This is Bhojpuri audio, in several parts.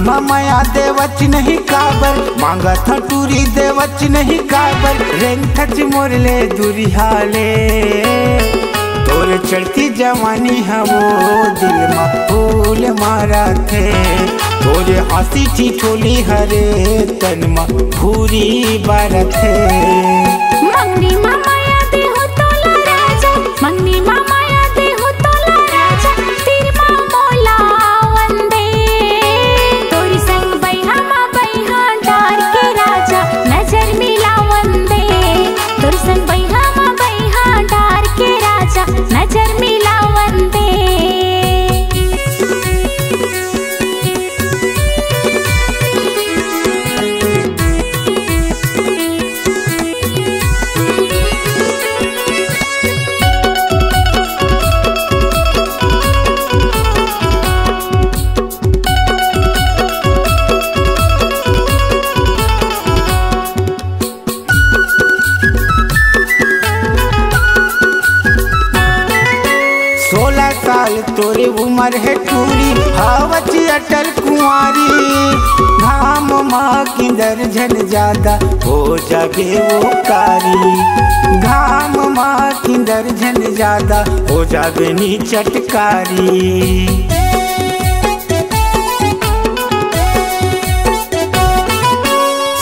माया देवच नहीं काबर, मांगा था टूरी देवच नहीं काबर, रेंग थच मोरले दुरिहाले तोर चढ़ती जवानी है वो दिल मा फूल मारा थे, तोरे हंसी ठिठोली हरे तन मा भूरी बारत है। मंगनी माया दे हो तोला राजा, मंगनी माया दे हो तोला राजा, तेरी माँ मोला वंदे, तोरी संग बैहा डार के राजा नजर मिला वंदे, तोरी संग बैहा डार के राजा नजर मिला वंदे। साल तोरे उम्र है टूरी हावच अटल कुंवारी, घाम माँ किंदर झन ज्यादा हो जागे वो कारी, घाम माँ किंदर झन ज्यादा हो जागे नी चटकारी।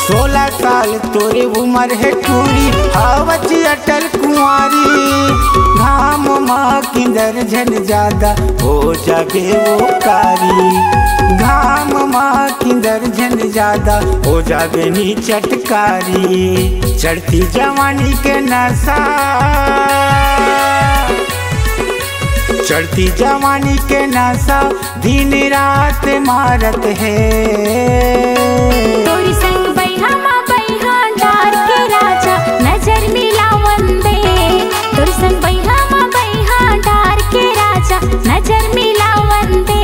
16 साल तोरे उम्र है टूरी हावच अटल कुंवारी, घाम माँ किंदर झन ज्यादा हो जागे वो कारी, घाम माँ किंदर झन ज्यादा हो जागे नी चटकारी। चढ़ती जवानी के नशा, चढ़ती जवानी के नशा दिन रात मारत है, तोरी संग बैहा डार के राजा नजर मिला वंदे, तोरी संग बैहा डार के राजा नजर मिला वंदे।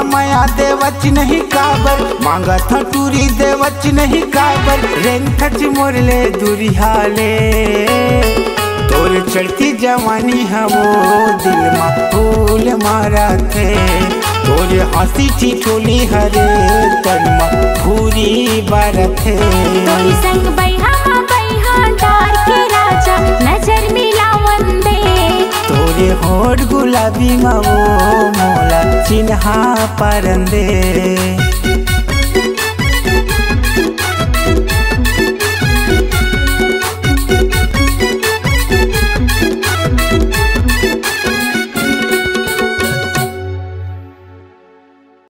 माया देवच नहीं काबर, मांगा था टूरी देवच नहीं काबर, रेंग थच मोरले दुरिहाले तोर चढ़ती जवानी है वो दिल मा फूल मारा थे, तोरे हंसी ठिठोली हरे तन मा भूरी बारत है, तोरी संग बैहा डार के राजा नजर मिला वंदे, तोरे होठ गुलाबी मा वो मोला चिन्हा परंदे।